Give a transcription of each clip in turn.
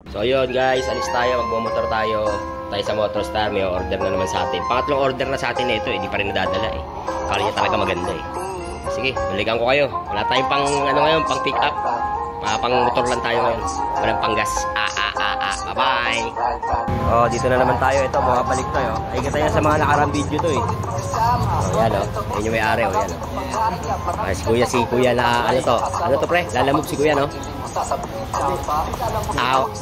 So yun guys, alis tayo, magmumotor tayo sa Motor Star. May order na naman sa atin. Pangatlong order na sa atin na ito, hindi pa rin nadadala eh. Kala niya talaga maganda eh. Sige, balikan ko kayo. Wala tayong pang ano ngayon, pang pick up. Pang motor lang tayo ngayon. Walang panggas. Bye-bye. Oh, dito na naman tayo. Ito, bumabalik tayo. Ay, kita yan sa mga nakarang video to eh. Oh, yan oh. Yan yung may-ari oh, yan oh. Ay, si kuya na ano to? Ano to pre? Lalamog si kuya no?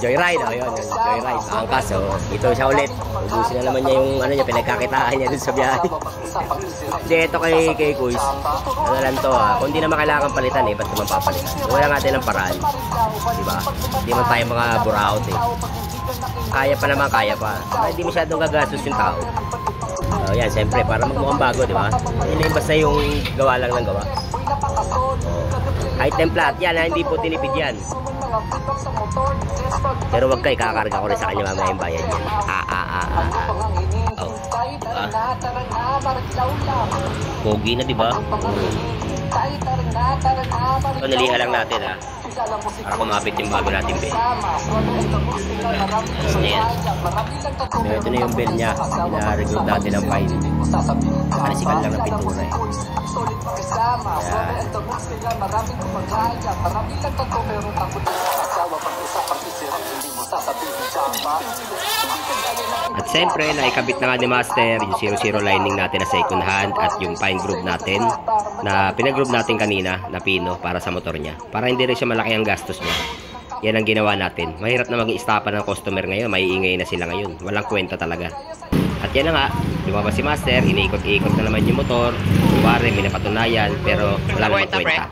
Joyride oh, yun. Joyride. Angkas oh. Ito siya ulit. Ubusin na naman niya yung ano niya, pinagkakitaan niya dun sa biyahe. Hindi, ito kay Kuys. Ano lang to ah. Kung di naman kailangan palitan eh, ba't naman papalitan? Wala natin ng paraan. Diba? Hindi man tayo mga buraot eh. Kaya pa naman, kaya pa. Hindi masyadong gagastos yung tao. Oh, yan, siyempre, para magmukhang bago, di ba? Hindi basta yung gawa lang ng gawa. Item flat, yan, hindi po tinipid yan. Pero wag kayo, kakarga ko rin sa kanya mamaya yung bayad yan. Oh. Pogi na, di ba? So, naliha lang natin, ha? Para kumapit yung bago natin bell. Ito na yung bell niya. Ina-regroup natin ang fine. Nakalisikan lang ng pintura eh. At siyempre, naikabit na nga ni Master yung 00 lining natin na second hand at yung fine groove natin na pinag-groove natin kanina na pino para sa motor niya. Para hindi rin siya malaki ang gastos niya. Yan ang ginawa natin. Mahirap na maging istapan ng customer ngayon. Maiingay na sila ngayon. Walang kwenta talaga. At yan na nga, lumabas si Master, iniikot-ikot na naman yung motor. Kuwari, may napatunayan, pero wala namang kwenta.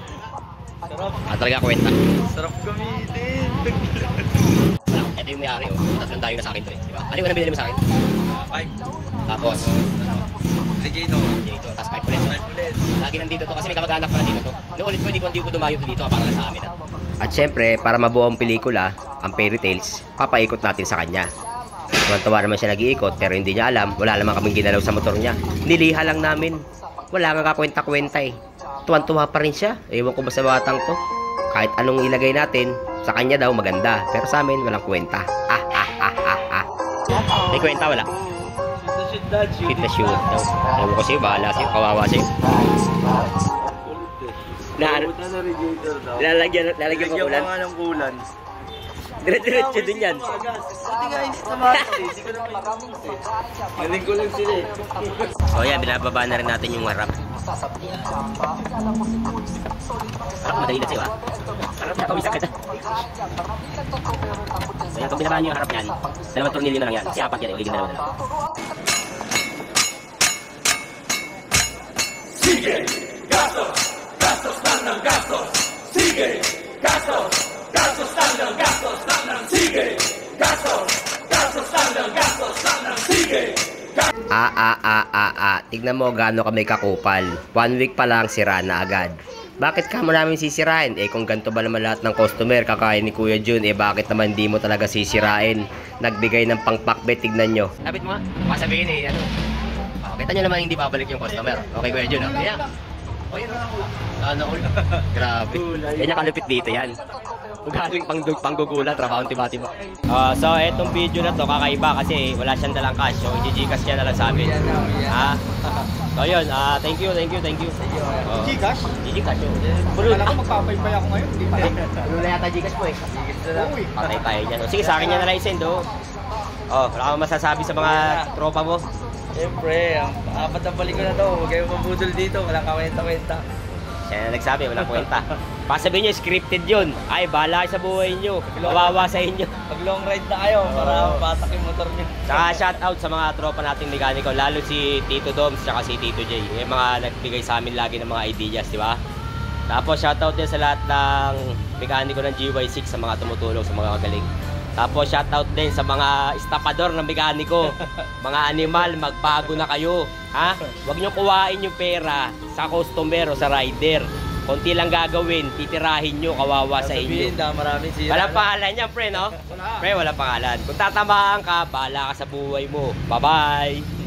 Talaga kwenta. Sarap gamitin. Ito yung may-ari, oh. Tatlong tayo na sa akin to eh. Diba? Ano yung binili mo sa akin? 5. Tapos? Ligino. Tapos 5 ulit. Lagi nandito to kasi may kamag-anak pala dito to. Noong ulit ko, hindi ko dumayo dito para lang sa amin. At syempre, para mabuo ang pelikula, ang fairy tales, papaikot natin sa kanya. Tuwan-tuwa naman siya nag-iikot pero hindi niya alam, wala naman kaming ginalaw sa motor niya. Niliha lang namin. Wala nga kakwenta-kwenta eh. Tuwan-tuwa pa rin siya. Ewan ko ba sa batang to. Kahit anong ilagay natin, sa kanya daw maganda. Pero sa amin, walang kwenta. May kwenta wala? Shoot na shoot daw. Ewan ko sa'yo, bahala sa'yo, kawawa sa'yo. Lalagyan pa kulan? ng kulan. Dire-diretso din yan. Hindi nga hindi naman. Hindi ko naman galing ko lang sila eh. O yan, binababa na rin natin yung harap. Harap, madali na sa'yo ha. Harap na, kawisak ka dyan. So yan, kung binabaan nyo yung harap yan, dalawang tornilyo na lang yan. Kasi apat yan, uligin na naman. Sige, gastos, gastos lang ng gastos. Sige, gastos, gastos lang ng gastos. Sige, gastos, gastos lang ng gastos. Sige. Tignan mo gaano kami kakupal. 1 week pa lang sira na agad. Bakit ka mo namin sisirain? Eh kung ganito ba naman lahat ng customer kakaya ni Kuya Jun, eh bakit naman di mo talaga sisirain? Nagbigay ng pangpakbet, tignan nyo. Lapit mo nga, masabihin eh, ano? Kita nyo naman hindi babalik yung customer. Okay Kuya Jun, oh. Kaya, oh yun, grabe. Yan yung kalupit dito yan. Galing panggugulat, trabaho tiba-tiba. So etong video na to kakaiba kasi wala siyang dalang cash. So i-Gcash niya na lang sa amin. So yun, thank you. Gcash? Gcash yun. Wala ko magpapaypay ako ngayon. Hindi pa. Wala yata Gcash po eh. Uy. Patay tayo dyan. Sige, sa akin niya na lang i-send oh. Wala kang masasabi sa mga tropa mo? Siyempre, apat ang balik ko na to. Huwag kayong mabudol dito. Walang kawenta-kwenta. Siya na nagsabi, walang kwenta. Pasabihin nyo, scripted yun. Ay, bahala sa buhay nyo. Kawawa sa inyo. Pag long ride na kayo, para patak yung motor nyo. Saka shoutout sa mga tropa nating mekaniko, lalo si Tito Doms at si Tito J. Yung mga nagbigay sa amin lagi ng mga ideas, di ba? Tapos shoutout din sa lahat ng mekaniko ng GY6 sa mga tumutulong, sa mga magaling. Tapos shoutout din sa mga estapador ng mekaniko. Mga animal, magbago na kayo. Ha? Huwag nyo kuwain yung pera sa customer o sa rider. Konti lang gagawin, titirahin nyo, kawawa sa inyo. Maraming sira. Walang pangalan yan, pre, no? Pre, walang pangalan. Kung tatamaan ka, bahala ka sa buhay mo. Bye-bye!